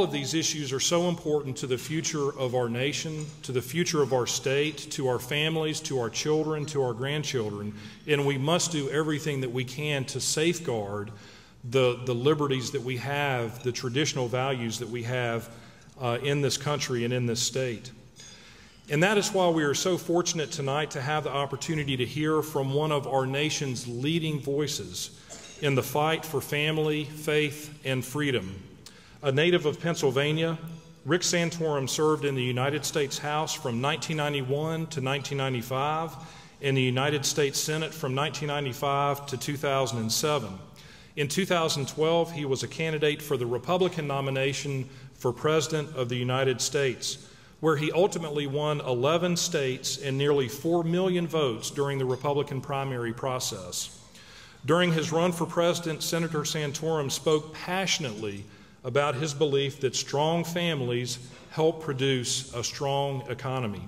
of these issues are so important to the future of our nation, to the future of our state, to our families, to our children, to our grandchildren, and we must do everything that we can to safeguard the liberties that we have, the traditional values that we have in this country and in this state. And that is why we are so fortunate tonight to have the opportunity to hear from one of our nation's leading voices in the fight for family, faith, and freedom. A native of Pennsylvania, Rick Santorum served in the United States House from 1991 to 1995, and the United States Senate from 1995 to 2007. In 2012, he was a candidate for the Republican nomination for President of the United States, where he ultimately won 11 states and nearly 4 million votes during the Republican primary process. During his run for president, Senator Santorum spoke passionately about his belief that strong families help produce a strong economy.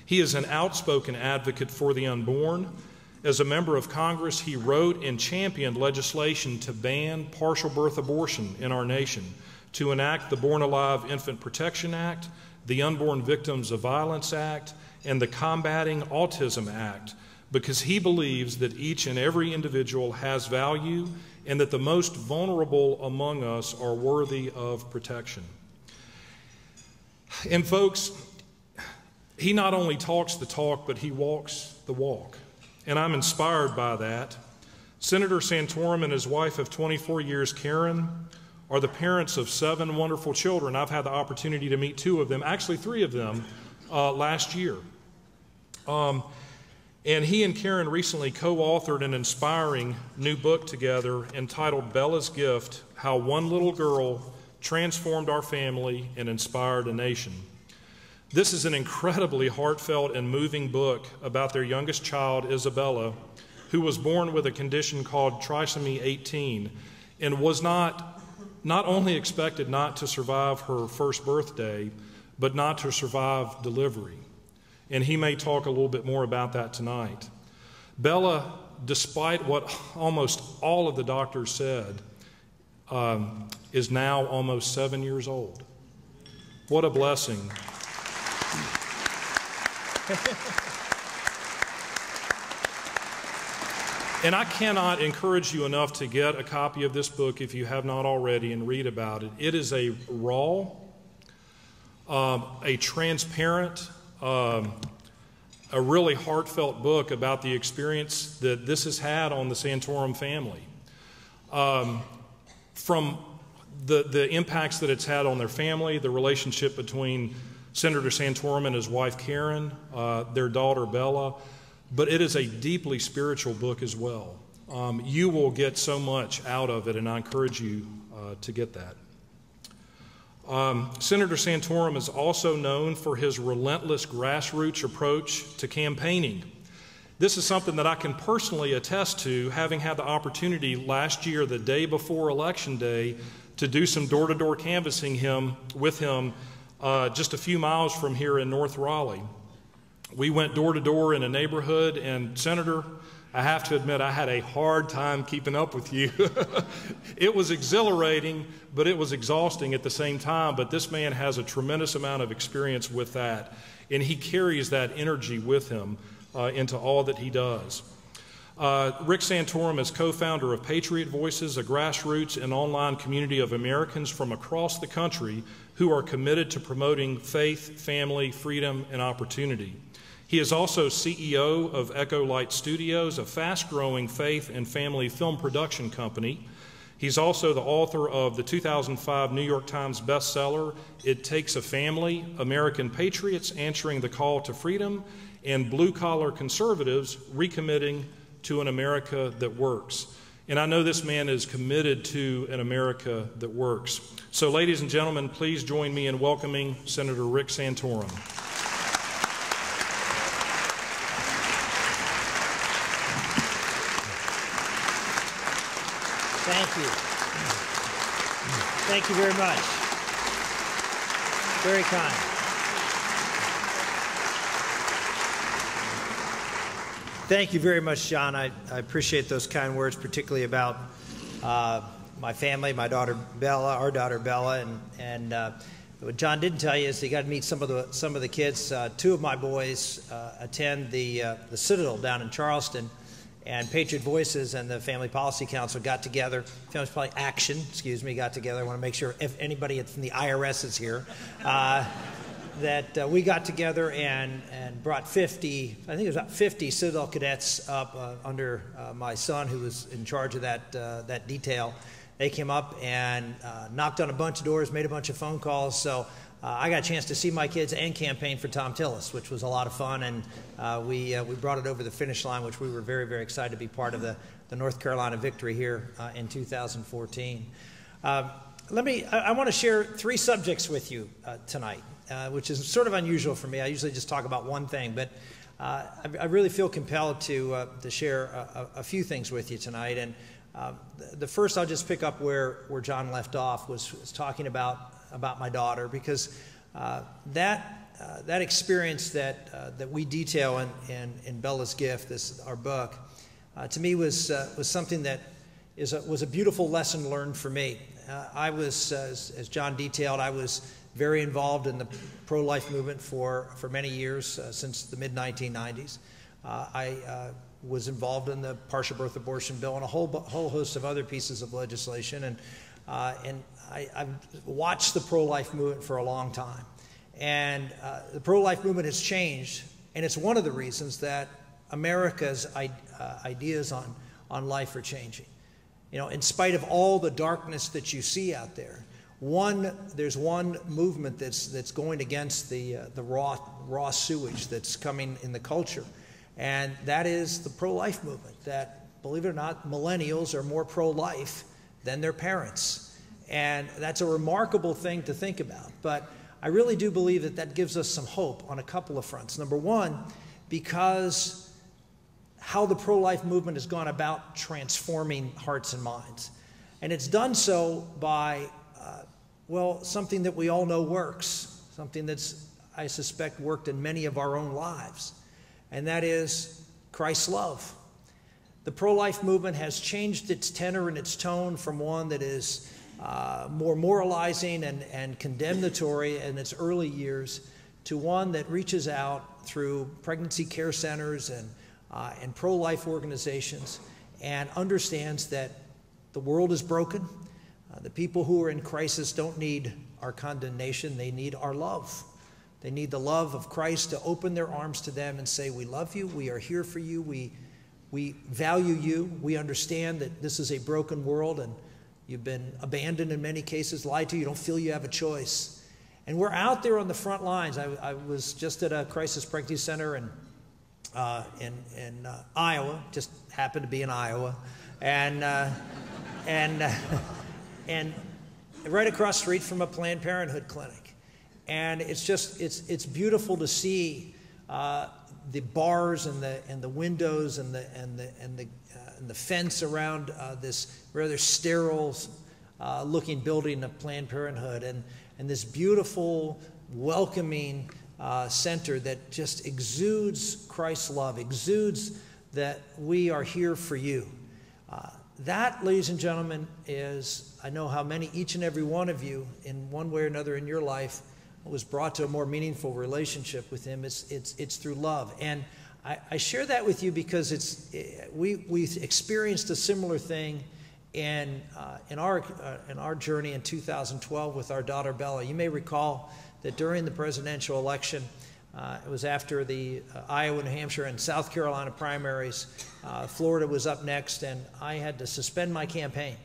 He is an outspoken advocate for the unborn. As a member of Congress, he wrote and championed legislation to ban partial birth abortion in our nation, to enact the Born Alive Infant Protection Act, the Unborn Victims of Violence Act, and the Combating Autism Act, because he believes that each and every individual has value and that the most vulnerable among us are worthy of protection. And folks, he not only talks the talk, but he walks the walk. And I'm inspired by that. Senator Santorum and his wife of 24 years, Karen, are the parents of 7 wonderful children. I've had the opportunity to meet 2 of them, actually 3 of them, last year. And he and Karen recently co-authored an inspiring new book together entitled Bella's Gift: How One Little Girl Transformed Our Family and Inspired a Nation. This is an incredibly heartfelt and moving book about their youngest child, Isabella, who was born with a condition called trisomy 18 and was not only expected not to survive her first birthday, but not to survive delivery. And he may talk a little bit more about that tonight. Bella, despite what almost all of the doctors said, is now almost 7 years old. What a blessing. And I cannot encourage you enough to get a copy of this book if you have not already and read about it. It is a raw, a transparent, a really heartfelt book about the experience that this has had on the Santorum family. From the impacts that it's had on their family, the relationship between Senator Santorum and his wife Karen, their daughter Bella, but it is a deeply spiritual book as well. You will get so much out of it, and I encourage you to get that. Senator Santorum is also known for his relentless grassroots approach to campaigning. This is something that I can personally attest to, having had the opportunity last year, the day before Election Day, to do some door-to-door canvassing with him just a few miles from here in North Raleigh. We went door-to-door in a neighborhood, and Senator, I have to admit, I had a hard time keeping up with you. It was exhilarating, but it was exhausting at the same time. But this man has a tremendous amount of experience with that, and he carries that energy with him into all that he does. Rick Santorum is co-founder of Patriot Voices, a grassroots and online community of Americans from across the country who are committed to promoting faith, family, freedom, and opportunity. He is also CEO of Echo Light Studios, a fast-growing faith and family film production company. He's also the author of the 2005 New York Times bestseller, It Takes a Family, American Patriots Answering the Call to Freedom, and Blue-Collar Conservatives Recommitting to an America That Works. And I know this man is committed to an America that works. So, ladies and gentlemen, please join me in welcoming Senator Rick Santorum. Thank you. Thank you very much. Very kind. Thank you very much, John. I appreciate those kind words, particularly about my family, my daughter Bella, our daughter Bella, and what John didn't tell you is he got to meet some of the kids. Two of my boys attend the Citadel down in Charleston, and Patriot Voices and the Family Policy Council got together. Family Policy Action, got together. I want to make sure if anybody from the IRS is here, that we got together and brought 50, I think it was about 50 Citadel cadets up under my son, who was in charge of that detail. They came up and knocked on a bunch of doors, made a bunch of phone calls. So I got a chance to see my kids and campaign for Tom Tillis, which was a lot of fun. And we brought it over the finish line, which we were very, very excited to be part of the North Carolina victory here in 2014. I want to share 3 subjects with you tonight, which is sort of unusual for me. I usually just talk about one thing, but I really feel compelled to share a few things with you tonight. And the first, I'll just pick up where John left off, was talking about my daughter, because that experience that we detail in Bella's Gift, our book, to me was something that was a beautiful lesson learned for me. I was, as John detailed, I was very involved in the pro-life movement for many years, since the mid-1990s. I was involved in the partial birth abortion bill and a whole host of other pieces of legislation, and I've watched the pro-life movement for a long time. And the pro-life movement has changed, and it's one of the reasons that America's ideas on life are changing. You know, in spite of all the darkness that you see out there, there's one movement that's going against the raw sewage that's coming in the culture, and that is the pro-life movement. That, believe it or not, millennials are more pro-life than their parents, and that's a remarkable thing to think about. But I really do believe that gives us some hope on a couple of fronts. Number one, because how the pro-life movement has gone about transforming hearts and minds, and it's done so by something that we all know works, something that's, I suspect, worked in many of our own lives, and that is Christ's love. The pro-life movement has changed its tenor and its tone from one that is more moralizing and condemnatory in its early years to one that reaches out through pregnancy care centers and pro-life organizations and understands that the world is broken. The people who are in crisis don't need our condemnation, they need our love. They need the love of Christ to open their arms to them and say, we love you, we are here for you, we value you, we understand that this is a broken world and you've been abandoned in many cases, lied to, you don't feel you have a choice. And we're out there on the front lines. I was just at a crisis pregnancy center in Iowa, just happened to be in Iowa, and right across the street from a Planned Parenthood clinic. And it's beautiful to see the bars and the windows and the fence around this rather sterile looking building of Planned Parenthood, and this beautiful, welcoming center that just exudes Christ's love, exudes that we are here for you. That, ladies and gentlemen, is, I know how each and every one of you, in one way or another in your life, was brought to a more meaningful relationship with Him. It's through love. And I share that with you because we experienced a similar thing in our journey in 2012 with our daughter Bella. You may recall that during the presidential election, it was after the Iowa, New Hampshire, and South Carolina primaries. Florida was up next, and I had to suspend my campaign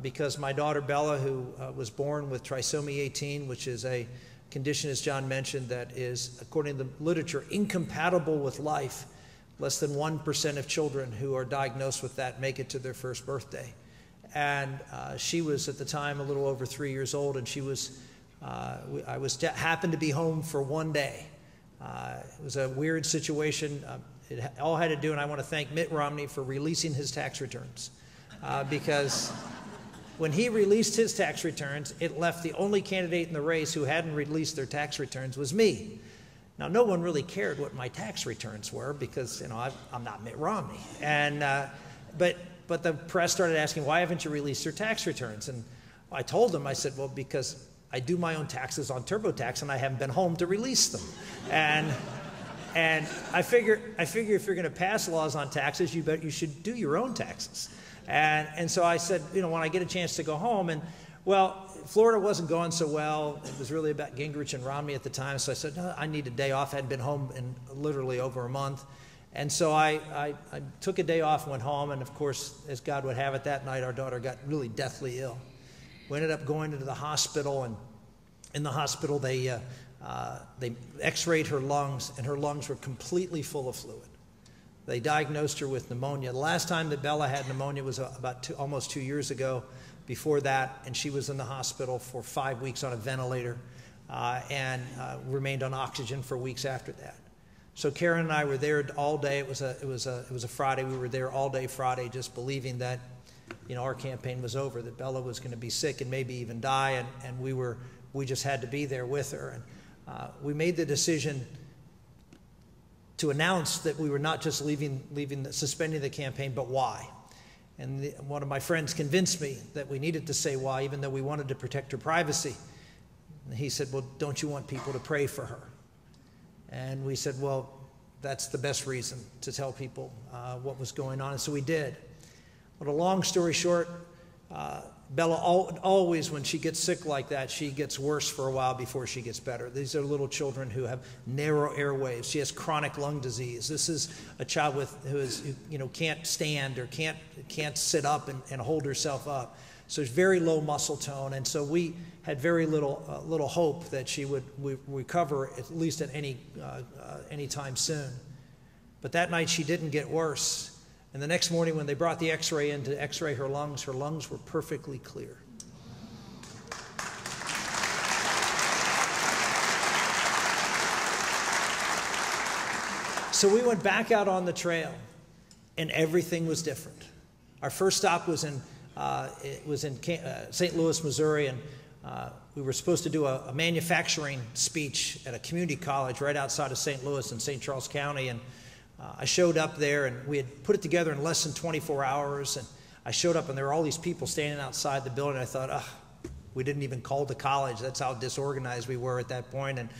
because my daughter Bella, who was born with trisomy 18, which is a condition, as John mentioned, that is, according to the literature, incompatible with life. Less than 1% of children who are diagnosed with that make it to their first birthday. And she was, at the time, a little over 3 years old, and I happened to be home for one day. It was a weird situation. It all had to do, and I want to thank Mitt Romney for releasing his tax returns, because when he released his tax returns, it left the only candidate in the race who hadn't released their tax returns was me. Now, no one really cared what my tax returns were because, I'm not Mitt Romney. But but the press started asking, why haven't you released your tax returns? And I told them, I said, well, because I do my own taxes on TurboTax, and I haven't been home to release them. And I figure if you're going to pass laws on taxes, you should do your own taxes. And so I said, when I get a chance to go home, and well, Florida wasn't going so well. It was really about Gingrich and Romney at the time. So I said, no, I need a day off. I hadn't been home in literally over a month. And so I took a day off and went home. And of course, as God would have it, that night our daughter got really deathly ill. We ended up going into the hospital, and in the hospital they x-rayed her lungs, and her lungs were completely full of fluid. They diagnosed her with pneumonia. The last time that Bella had pneumonia was almost 2 years ago. Before that, and she was in the hospital for 5 weeks on a ventilator, and remained on oxygen for weeks after that. So Karen and I were there all day. It was a Friday. We were there all day Friday, just believing that, our campaign was over, that Bella was going to be sick and maybe even die, and we just had to be there with her. And we made the decision to announce that we were not just suspending the campaign, but why. And one of my friends convinced me that we needed to say why, even though we wanted to protect her privacy. And he said, well, don't you want people to pray for her? And we said, well, that's the best reason to tell people what was going on. And so we did. But a long story short, Bella always, when she gets sick like that, she gets worse for a while before she gets better. These are little children who have narrow airways. She has chronic lung disease. This is a child who can't stand or can't sit up and hold herself up. So there's very low muscle tone, and so we had very little hope that she would recover, at least at any time soon. But that night she didn't get worse. And the next morning when they brought the x-ray in to x-ray her lungs were perfectly clear. So we went back out on the trail, and everything was different. Our first stop was in St. Louis, Missouri, and we were supposed to do a manufacturing speech at a community college right outside of St. Louis in St. Charles County. And I showed up there, and we had put it together in less than 24 hours. And I showed up, and there were all these people standing outside the building. I thought, we didn't even call the college. That's how disorganized we were at that point. And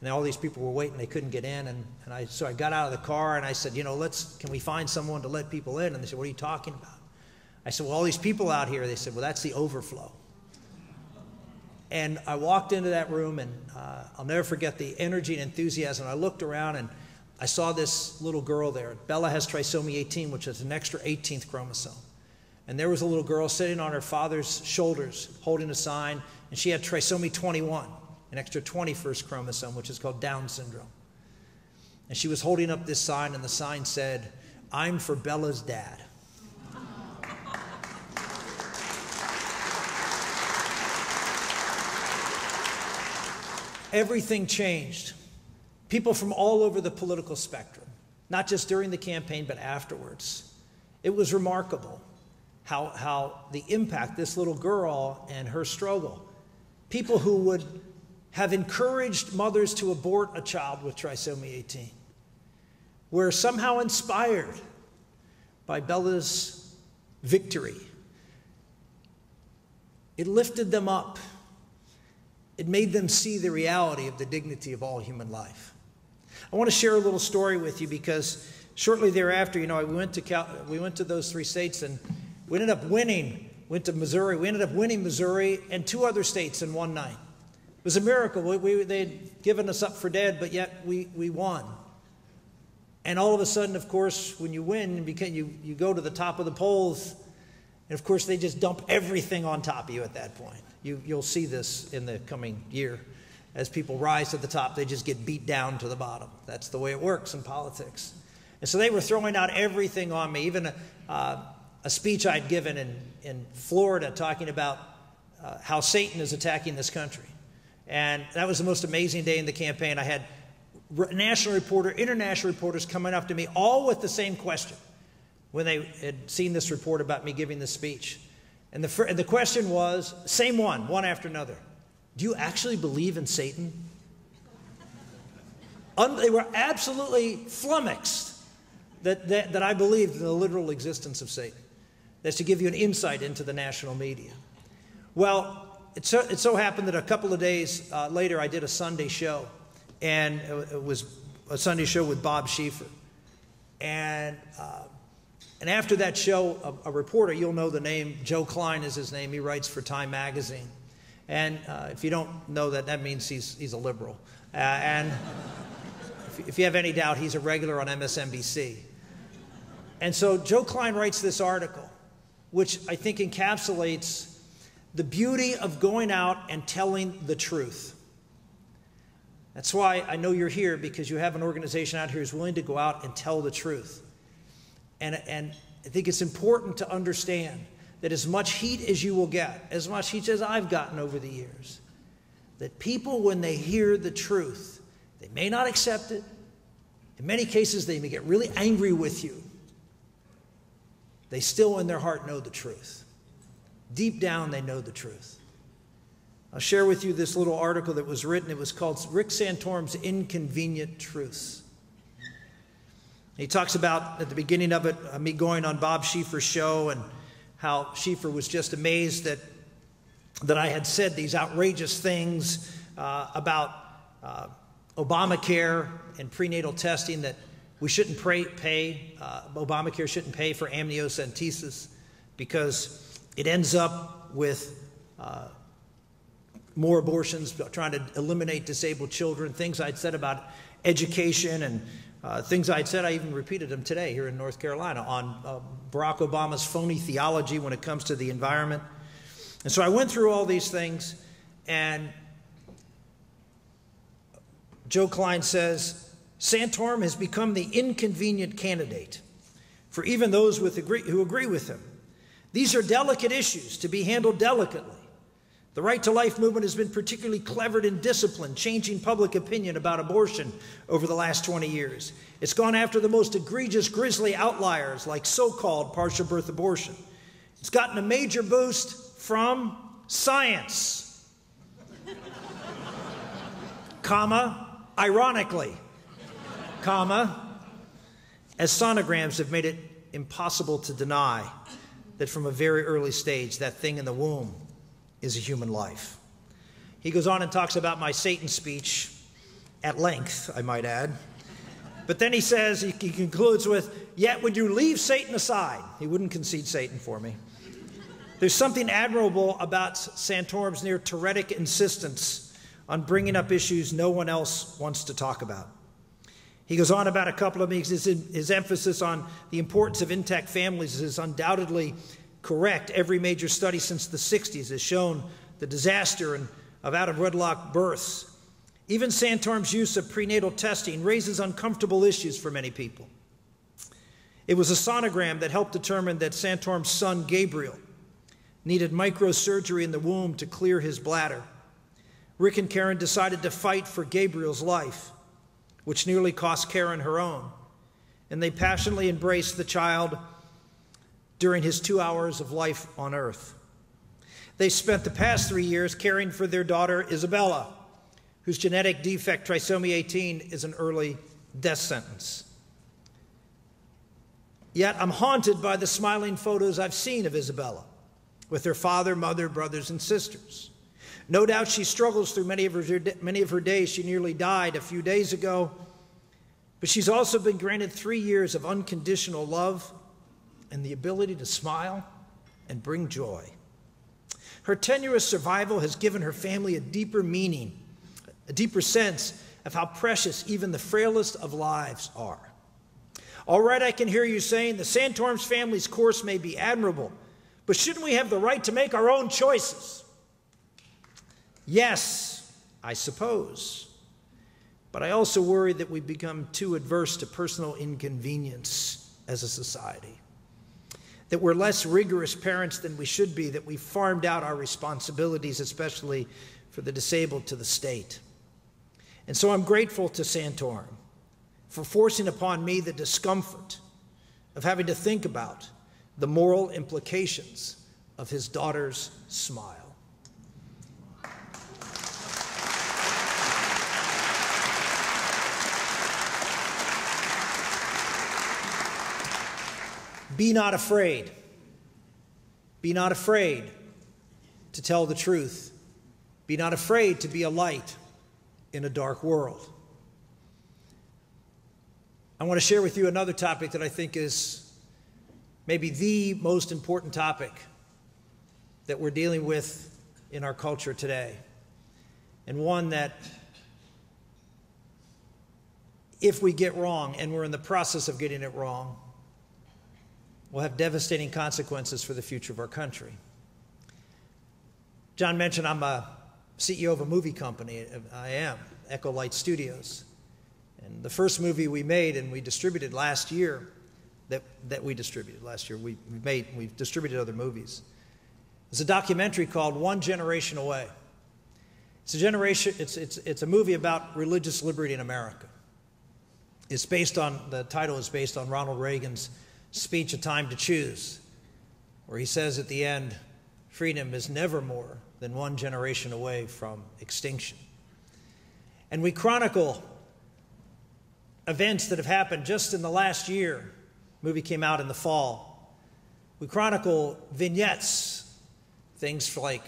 all these people were waiting. They couldn't get in. So I got out of the car, and I said, can we find someone to let people in? And they said, what are you talking about? I said, well, all these people out here. They said, well, that's the overflow. And I walked into that room, and I'll never forget the energy and enthusiasm. I looked around, and I saw this little girl there. Bella has trisomy 18, which is an extra 18th chromosome. And there was a little girl sitting on her father's shoulders holding a sign, and she had trisomy 21, an extra 21st chromosome, which is called Down syndrome. And she was holding up this sign, and the sign said, "I'm for Bella's dad." Everything changed. People from all over the political spectrum, not just during the campaign, but afterwards. It was remarkable how the impact, this little girl and her struggle, people who would have encouraged mothers to abort a child with trisomy 18, were somehow inspired by Bella's victory. It lifted them up. It made them see the reality of the dignity of all human life. I want to share a little story with you because shortly thereafter, we went to those 3 states, and we ended up winning. Went to Missouri. We ended up winning Missouri and 2 other states in one night. It was a miracle. They'd given us up for dead, but yet we won. And all of a sudden, of course, when you win, you go to the top of the polls, and of course they just dump everything on top of you at that point. You'll see this in the coming year. As people rise to the top, they just get beat down to the bottom. That's the way it works in politics. And so they were throwing out everything on me, even a speech I'd given in Florida talking about how Satan is attacking this country. And that was the most amazing day in the campaign. I had national reporter, international reporters coming up to me, all with the same question when they had seen this report about me giving this speech. And the question was, same one after another. Do you actually believe in Satan? They were absolutely flummoxed that I believed in the literal existence of Satan. That's to give you an insight into the national media. Well, it so happened that a couple of days later, I did a Sunday show, and it was a Sunday show with Bob Schieffer. And after that show, a reporter, you'll know the name, Joe Klein is his name. He writes for Time Magazine. And if you don't know that, that means he's a liberal. And if you have any doubt, he's a regular on MSNBC. And so Joe Klein writes this article, which I think encapsulates the beauty of going out and telling the truth. That's why I know you're here, because you have an organization out here who's willing to go out and tell the truth. And I think it's important to understand that as much heat as you will get, as much heat as I've gotten over the years, that people, when they hear the truth, they may not accept it. In many cases, they may get really angry with you. They still, in their heart, know the truth. Deep down, they know the truth. I'll share with you this little article that was written. It was called Rick Santorum's Inconvenient Truths. He talks about, at the beginning of it, me going on Bob Schieffer's show, and how Schieffer was just amazed that I had said these outrageous things about Obamacare and prenatal testing, that we shouldn't pay Obamacare shouldn't pay for amniocentesis because it ends up with more abortions, trying to eliminate disabled children, things I'd said about education, and things I'd said, I even repeated them today here in North Carolina, on Barack Obama's phony theology when it comes to the environment. And so I went through all these things, and Joe Klein says, Santorum has become the inconvenient candidate for even those who agree with him. These are delicate issues to be handled delicately. The Right to Life movement has been particularly clever and disciplined, changing public opinion about abortion over the last 20 years. It's gone after the most egregious, grisly outliers like so-called partial birth abortion. It's gotten a major boost from science, comma, ironically, comma, as sonograms have made it impossible to deny that from a very early stage, that thing in the womb is a human life. He goes on and talks about my Satan speech at length, I might add. But then he says, he concludes with, yet when you leave Satan aside, he wouldn't concede Satan for me. There's something admirable about Santorum's near Tourettic insistence on bringing up issues no one else wants to talk about. He goes on about a couple of things. His emphasis on the importance of intact families is undoubtedly correct. Every major study since the 60s has shown the disaster of out-of-wedlock births. Even Santorum's use of prenatal testing raises uncomfortable issues for many people. It was a sonogram that helped determine that Santorum's son, Gabriel, needed microsurgery in the womb to clear his bladder. Rick and Karen decided to fight for Gabriel's life, which nearly cost Karen her own, and they passionately embraced the child during his 2 hours of life on earth. They spent the past 3 years caring for their daughter, Isabella, whose genetic defect, trisomy 18, is an early death sentence. Yet I'm haunted by the smiling photos I've seen of Isabella with her father, mother, brothers, and sisters. No doubt she struggles through many of her days. She nearly died a few days ago, but she's also been granted 3 years of unconditional love and the ability to smile and bring joy. Her tenuous survival has given her family a deeper meaning, a deeper sense of how precious even the frailest of lives are. All right, I can hear you saying the Santorum's family's course may be admirable, but shouldn't we have the right to make our own choices? Yes, I suppose. But I also worry that we become too adverse to personal inconvenience as a society, that we're less rigorous parents than we should be, that we farmed out our responsibilities, especially for the disabled, to the state. And so I'm grateful to Santorum for forcing upon me the discomfort of having to think about the moral implications of his daughter's smile. Be not afraid. Be not afraid to tell the truth. Be not afraid to be a light in a dark world. I want to share with you another topic that I think is maybe the most important topic that we're dealing with in our culture today, and one that, if we get wrong, and we're in the process of getting it wrong, will have devastating consequences for the future of our country. John mentioned I'm a CEO of a movie company. I am, Echo Light Studios. And the first movie we made and we distributed last year, we distributed we've distributed other movies. It's a documentary called One Generation Away. It's a movie about religious liberty in America. The title is based on Ronald Reagan's speech, A Time to Choose, where he says at the end, freedom is never more than one generation away from extinction. And we chronicle events that have happened just in the last year. The movie came out in the fall. We chronicle vignettes, things like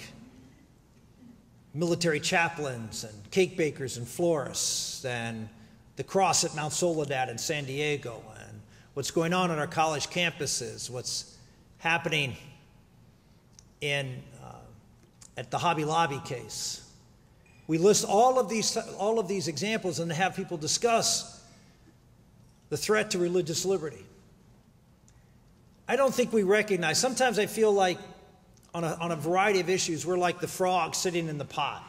military chaplains and cake bakers and florists, and the cross at Mount Soledad in San Diego, and what's going on our college campuses, what's happening at the Hobby Lobby case. We list all of these examples and have people discuss the threat to religious liberty. I don't think we recognize. Sometimes I feel like on a variety of issues, we're like the frog sitting in the pot.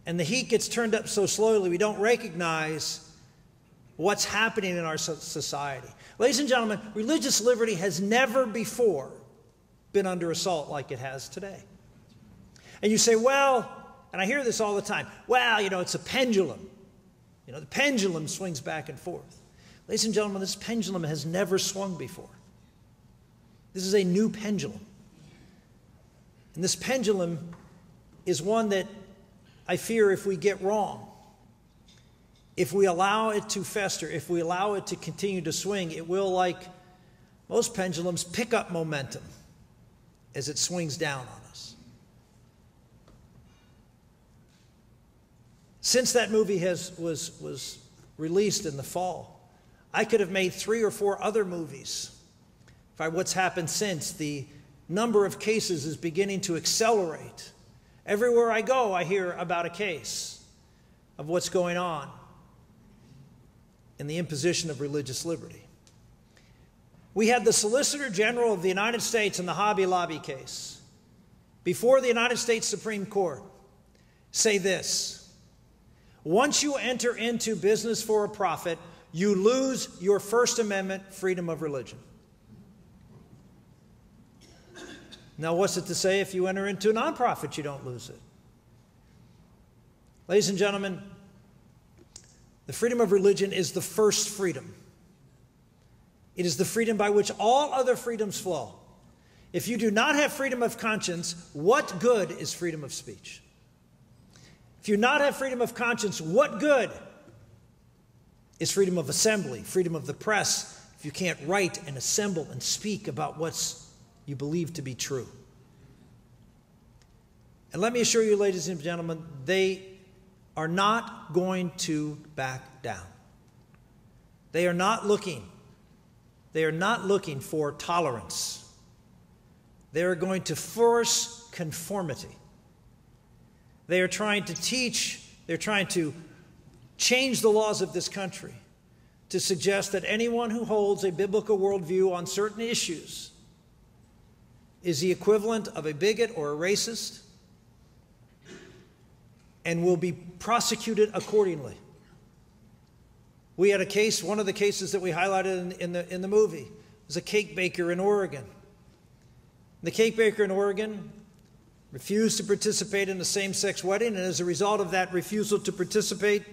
And the heat gets turned up so slowly, we don't recognize what's happening in our society. Ladies and gentlemen, religious liberty has never before been under assault like it has today. And you say, well, and I hear this all the time, well, it's a pendulum. The pendulum swings back and forth. Ladies and gentlemen, this pendulum has never swung before. This is a new pendulum. And this pendulum is one that I fear if we get wrong, if we allow it to fester, if we allow it to continue to swing, it will, like most pendulums, pick up momentum as it swings down on us. Since that movie was released in the fall, I could have made 3 or 4 other movies. By what's happened since, the number of cases is beginning to accelerate. Everywhere I go, I hear about a case of what's going on in the imposition of religious liberty. We had the Solicitor General of the United States in the Hobby Lobby case before the United States Supreme Court say this: once you enter into business for a profit, you lose your First Amendment freedom of religion. Now, what's it to say if you enter into a nonprofit, you don't lose it? Ladies and gentlemen, the freedom of religion is the first freedom. It is the freedom by which all other freedoms flow. If you do not have freedom of conscience, what good is freedom of speech? If you do not have freedom of conscience, what good is freedom of assembly, freedom of the press, if you can't write and assemble and speak about what's you believe to be true? And let me assure you, ladies and gentlemen, they are not going to back down. They are not looking for tolerance. They are going to force conformity. They are trying to change the laws of this country to suggest that anyone who holds a biblical worldview on certain issues is the equivalent of a bigot or a racist and will be prosecuted accordingly. We had a case, one of the cases that we highlighted in the movie was a cake baker in Oregon. The cake baker in Oregon refused to participate in a same-sex wedding, and as a result of that refusal to participate,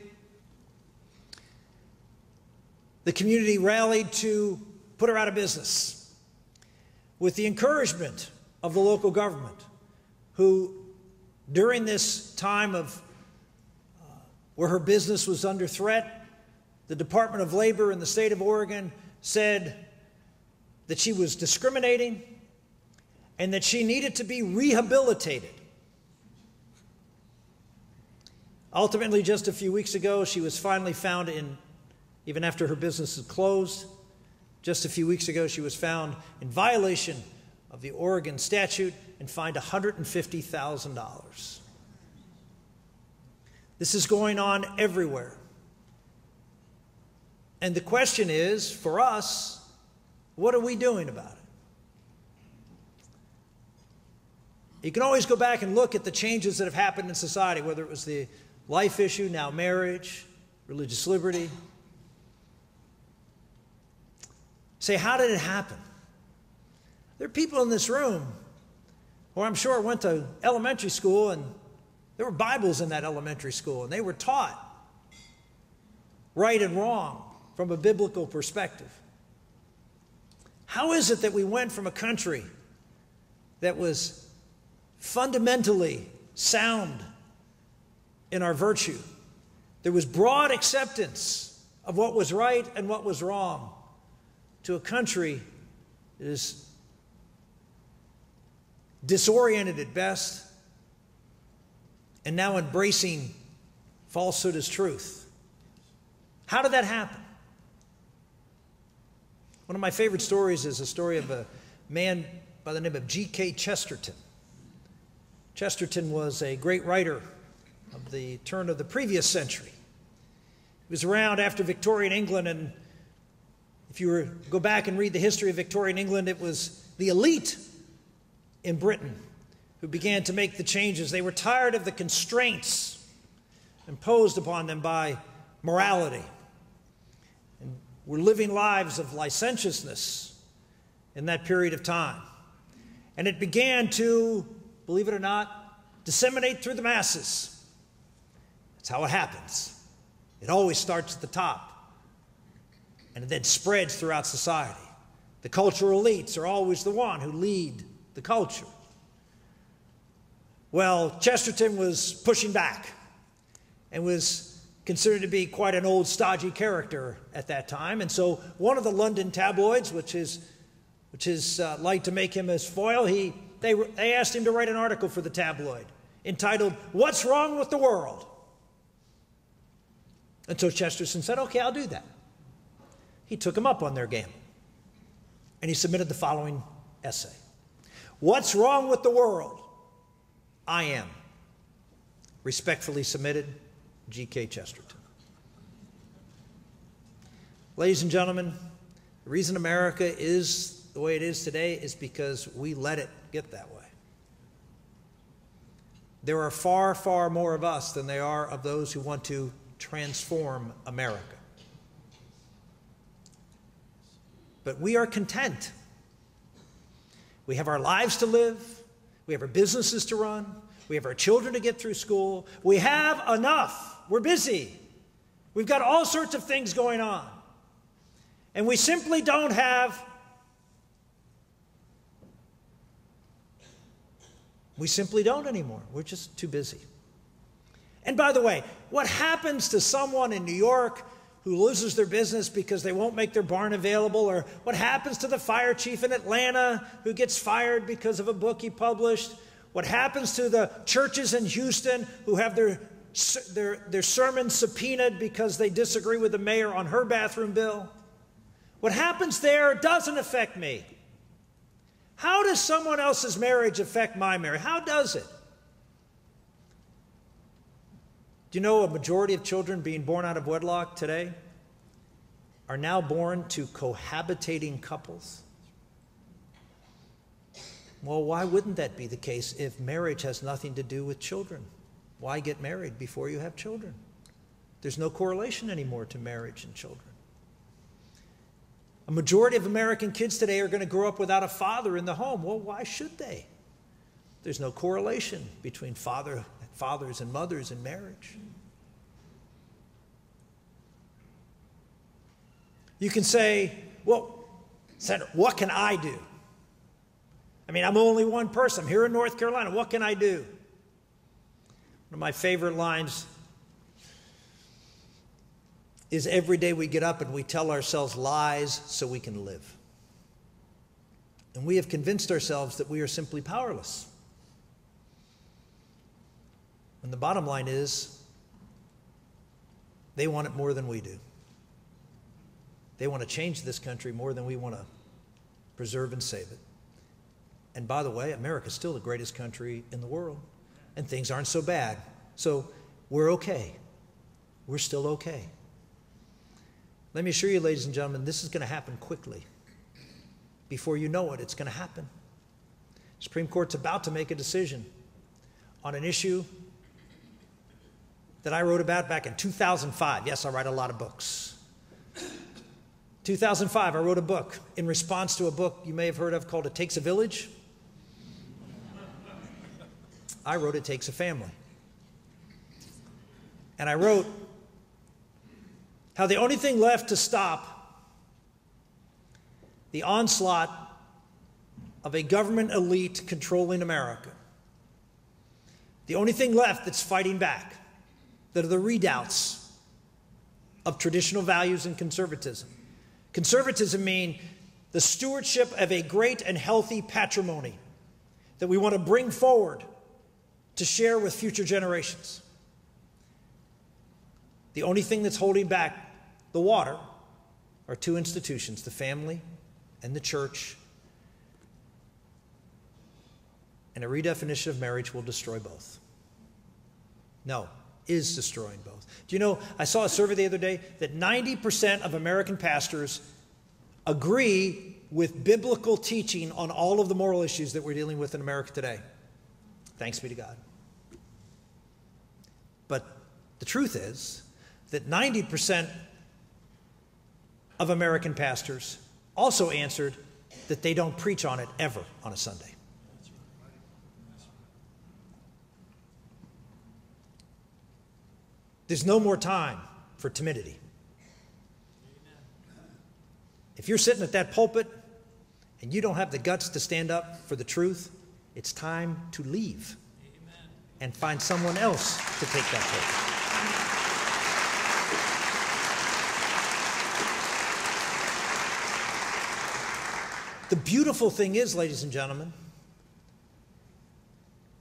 the community rallied to put her out of business, with the encouragement of the local government, who, during this time of where her business was under threat, the Department of Labor in the state of Oregon said that she was discriminating and that she needed to be rehabilitated. Ultimately, just a few weeks ago, she was finally found even after her business is closed, just a few weeks ago, she was found in violation of the Oregon statute and fined $150,000. This is going on everywhere. And the question is, for us, what are we doing about it? You can always go back and look at the changes that have happened in society, whether it was the life issue, now marriage, religious liberty. Say, how did it happen? There are people in this room who I'm sure went to elementary school, and there were Bibles in that elementary school, and they were taught right and wrong from a biblical perspective. How is it that we went from a country that was fundamentally sound in our virtue, there was broad acceptance of what was right and what was wrong, to a country that is disoriented at best and now embracing falsehood as truth? How did that happen? One of my favorite stories is a story of a man by the name of G.K. Chesterton. Chesterton was a great writer of the turn of the previous century. He was around after Victorian England, and if you go back and read the history of Victorian England, it was the elite in Britain who began to make the changes. They were tired of the constraints imposed upon them by morality, and were living lives of licentiousness in that period of time. And it began to, believe it or not, disseminate through the masses. That's how it happens. It always starts at the top, and it then spreads throughout society. The cultural elites are always the one who lead the culture. Well, Chesterton was pushing back and was considered to be quite an old, stodgy character at that time. And so one of the London tabloids, which is like to make him as foil, they asked him to write an article for the tabloid entitled, "What's Wrong with the World?" And so Chesterton said, okay, I'll do that. He took him up on their gamble, and he submitted the following essay. What's wrong with the world? I am. Respectfully submitted, G.K. Chesterton. Ladies and gentlemen, the reason America is the way it is today is because we let it get that way. There are far, far more of us than there are of those who want to transform America. But we are content. We have our lives to live. We have our businesses to run. We have our children to get through school. We have enough. We're busy. We've got all sorts of things going on. And we simply don't have, anymore. We're just too busy. And by the way, what happens to someone in New York who loses their business because they won't make their barn available? Or what happens to the fire chief in Atlanta who gets fired because of a book he published? What happens to the churches in Houston who have their sermons subpoenaed because they disagree with the mayor on her bathroom bill? What happens there doesn't affect me. How does someone else's marriage affect my marriage? How does it? Do you know a majority of children being born out of wedlock today are now born to cohabitating couples? Well, why wouldn't that be the case if marriage has nothing to do with children? Why get married before you have children? There's no correlation anymore to marriage and children. A majority of American kids today are going to grow up without a father in the home. Well, why should they? There's no correlation between fathers and mothers in marriage. You can say, well, Senator, what can I do? I mean, I'm only one person. I'm here in North Carolina. What can I do? One of my favorite lines is, every day we get up and we tell ourselves lies so we can live. And we have convinced ourselves that we are simply powerless. And the bottom line is, they want it more than we do. They want to change this country more than we want to preserve and save it. And by the way, America is still the greatest country in the world. And things aren't so bad. So we're okay. We're still okay. Let me assure you, ladies and gentlemen, this is going to happen quickly. Before you know it, it's going to happen. The Supreme Court's about to make a decision on an issue that I wrote about back in 2005. Yes, I write a lot of books. 2005, I wrote a book in response to a book you may have heard of called It Takes a Village. I wrote It Takes a Family. And I wrote how the only thing left to stop the onslaught of a government elite controlling America, the only thing left that's fighting back, that are the redoubts of traditional values and conservatism. Conservatism means the stewardship of a great and healthy patrimony that we want to bring forward to share with future generations. The only thing that's holding back the water are two institutions, the family and the church. And a redefinition of marriage will destroy both. No, is destroying both. Do you know, I saw a survey the other day that 90% of American pastors agree with biblical teaching on all of the moral issues that we're dealing with in America today. Thanks be to God. But the truth is that 90% of American pastors also answered that they don't preach on it ever on a Sunday. There's no more time for timidity. If you're sitting at that pulpit and you don't have the guts to stand up for the truth, it's time to leave and find someone else to take that pulpit. The beautiful thing is, ladies and gentlemen,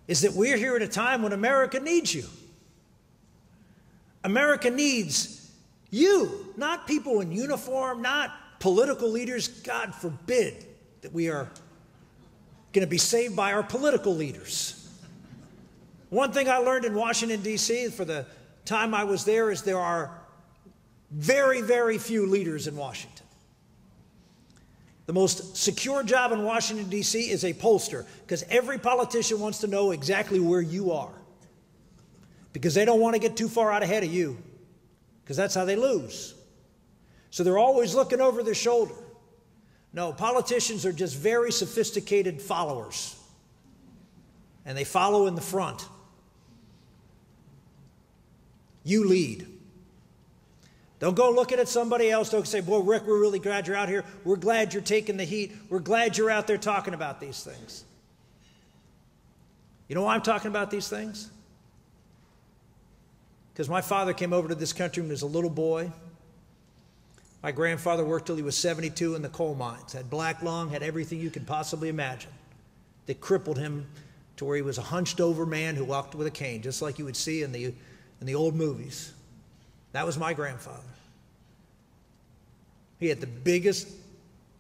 is that we're here at a time when America needs you. America needs you, not people in uniform, not political leaders. God forbid that we are going to be saved by our political leaders. One thing I learned in Washington, D.C. for the time I was there is there are very, very few leaders in Washington. The most secure job in Washington, D.C. is a pollster, because every politician wants to know exactly where you are, because they don't want to get too far out ahead of you, because that's how they lose. So they're always looking over their shoulder. No, politicians are just very sophisticated followers, and they follow in the front. You lead. Don't go looking at somebody else. Don't say, boy, Rick, we're really glad you're out here. We're glad you're taking the heat. We're glad you're out there talking about these things. You know why I'm talking about these things? Because my father came over to this country when he was a little boy. My grandfather worked till he was 72 in the coal mines, had black lung, had everything you could possibly imagine that crippled him to where he was a hunched-over man who walked with a cane, just like you would see in the old movies. That was my grandfather. He had the biggest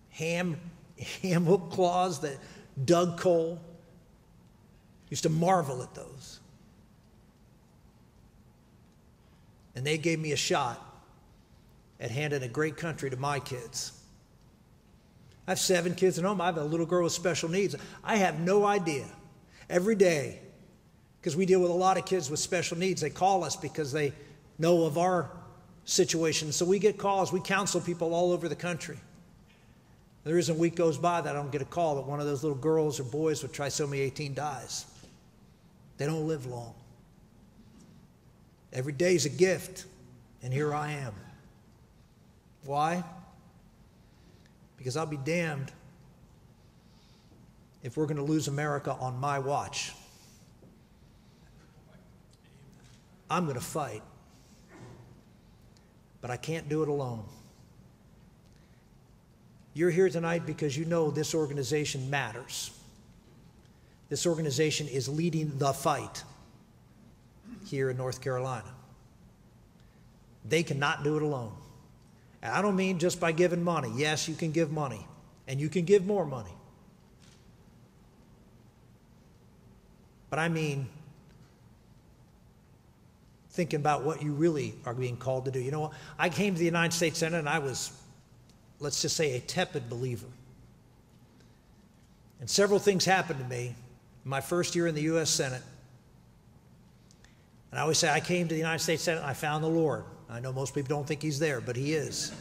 ham hook claws that dug coal. Used to marvel at those. And they gave me a shot at handing a great country to my kids. I have 7 kids at home. I have a little girl with special needs. I have no idea. Every day, because we deal with a lot of kids with special needs, they call us because they know of our situation. So we get calls. We counsel people all over the country. There isn't a week goes by that I don't get a call that one of those little girls or boys with trisomy 18 dies. They don't live long. Every day is a gift, and here I am. Why? Because I'll be damned if we're going to lose America on my watch. I'm going to fight, but I can't do it alone. You're here tonight because you know this organization matters. This organization is leading the fight here in North Carolina. They cannot do it alone. And I don't mean just by giving money. Yes, you can give money, and you can give more money. But I mean thinking about what you really are being called to do. You know what? I came to the United States Senate, and I was, let's just say, a tepid believer. And several things happened to me in my first year in the U.S. Senate. And I always say, I came to the United States Senate and I found the Lord. I know most people don't think he's there, but he is.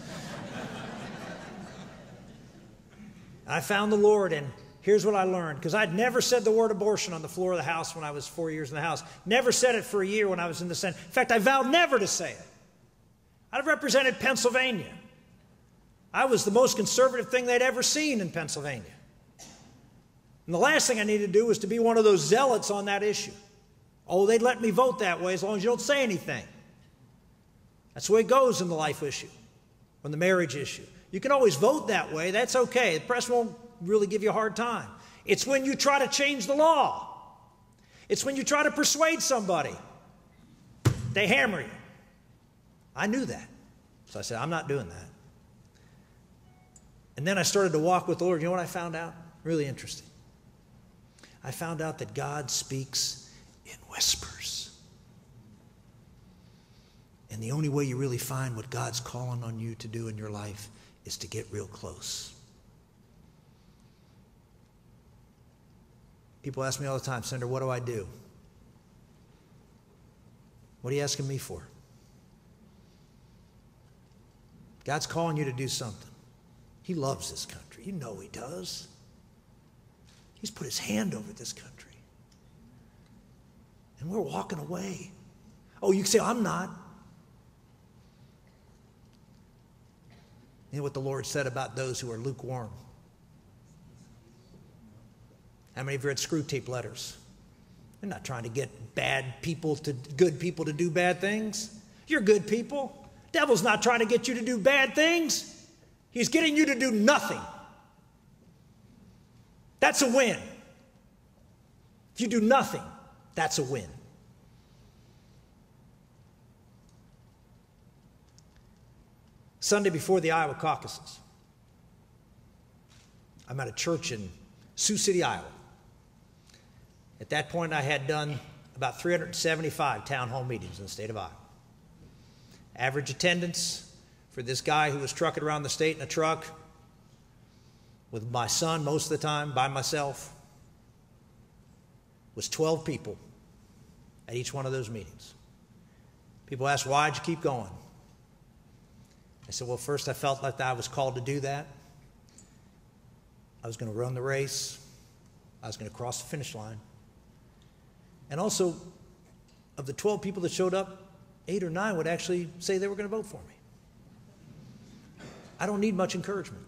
I found the Lord, and here's what I learned, because I'd never said the word abortion on the floor of the House when I was 4 years in the House. Never said it for a year when I was in the Senate. In fact, I vowed never to say it. I'd represented Pennsylvania. I was the most conservative thing they'd ever seen in Pennsylvania. And the last thing I needed to do was to be one of those zealots on that issue. Oh, they'd let me vote that way as long as you don't say anything. That's the way it goes in the life issue, on the marriage issue. You can always vote that way. That's okay. The press won't really give you a hard time. It's when you try to change the law. It's when you try to persuade somebody. They hammer you. I knew that. So I said, I'm not doing that. And then I started to walk with the Lord. You know what I found out? Really interesting. I found out that God speaks in whispers. And the only way you really find what God's calling on you to do in your life is to get real close. People ask me all the time, Senator, what do I do? What are you asking me for? God's calling you to do something. He loves this country. You know he does. He's put his hand over this country. And we're walking away. Oh, you can say, I'm not. You know what the Lord said about those who are lukewarm? How many of you read Screw Tape Letters? They're not trying to get bad people to good people to do bad things. You're good people. Devil's not trying to get you to do bad things. He's getting you to do nothing. That's a win. If you do nothing, that's a win. Sunday before the Iowa caucuses, I'm at a church in Sioux City, Iowa. At that point, I had done about 375 town hall meetings in the state of Iowa. Average attendance for this guy who was trucking around the state in a truck with my son most of the time, by myself, was 12 people at each one of those meetings. People ask, why'd you keep going? I said, well, first I felt like I was called to do that. I was going to run the race. I was going to cross the finish line. And also, of the 12 people that showed up, 8 or 9 would actually say they were going to vote for me. I don't need much encouragement.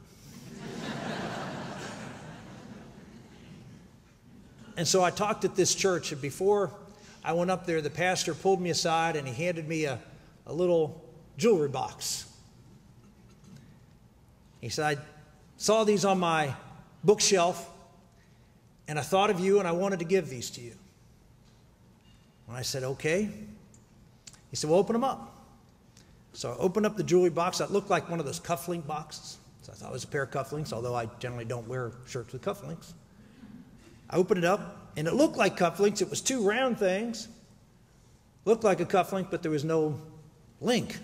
And so I talked at this church, and before I went up there, the pastor pulled me aside and he handed me a little jewelry box. He said, I saw these on my bookshelf, and I thought of you, and I wanted to give these to you. And I said, okay. He said, well, open them up. So I opened up the jewelry box. That looked like one of those cufflink boxes. So I thought it was a pair of cufflinks, although I generally don't wear shirts with cufflinks. I opened it up, and it looked like cufflinks. It was 2 round things. Looked like a cufflink, but there was no link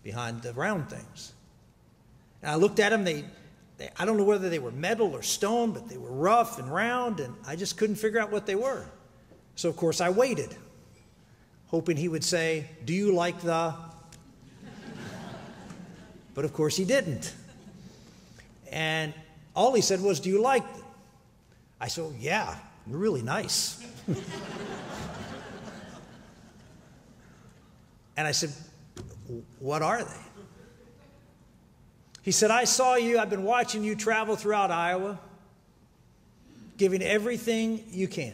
behind the round things. And I looked at them. I don't know whether they were metal or stone, but they were rough and round, and I just couldn't figure out what they were. So, of course, I waited, hoping he would say, do you like the... But, of course, he didn't. And all he said was, do you like them? I said, oh, yeah, they're really nice. And I said, what are they? He said, I saw you, I've been watching you travel throughout Iowa, giving everything you can.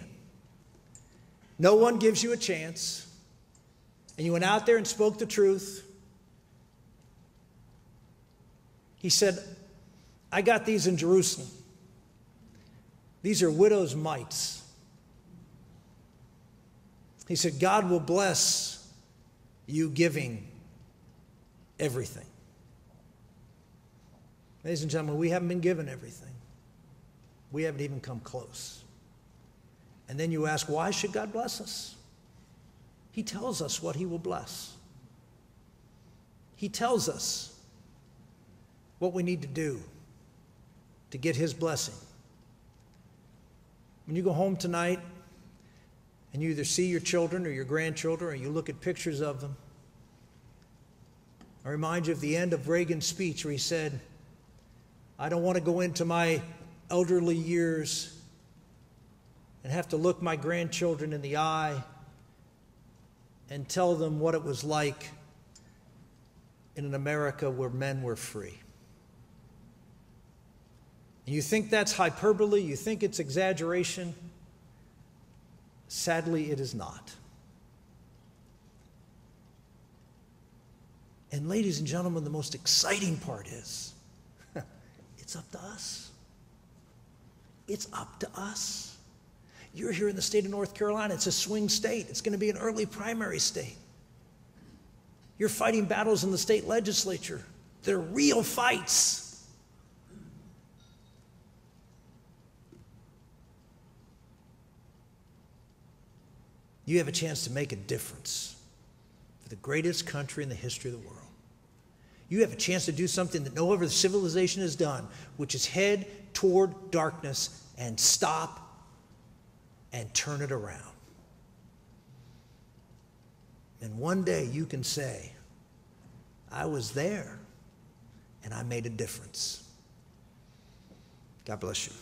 No one gives you a chance. And you went out there and spoke the truth. He said, I got these in Jerusalem. These are widow's mites. He said, God will bless you giving everything. Ladies and gentlemen, we haven't been given everything. We haven't even come close. And then you ask, why should God bless us? He tells us what he will bless. He tells us what we need to do to get his blessing. When you go home tonight and you either see your children or your grandchildren or you look at pictures of them, I remind you of the end of Reagan's speech where he said, I don't want to go into my elderly years and have to look my grandchildren in the eye and tell them what it was like in an America where men were free. And you think that's hyperbole, you think it's exaggeration. Sadly, it is not. And ladies and gentlemen, the most exciting part is, it's up to us. It's up to us. You're here in the state of North Carolina. It's a swing state. It's going to be an early primary state. You're fighting battles in the state legislature. They're real fights. You have a chance to make a difference for the greatest country in the history of the world. You have a chance to do something that no other civilization has done, which is head toward darkness and stop and turn it around. And one day you can say, I was there and I made a difference. God bless you.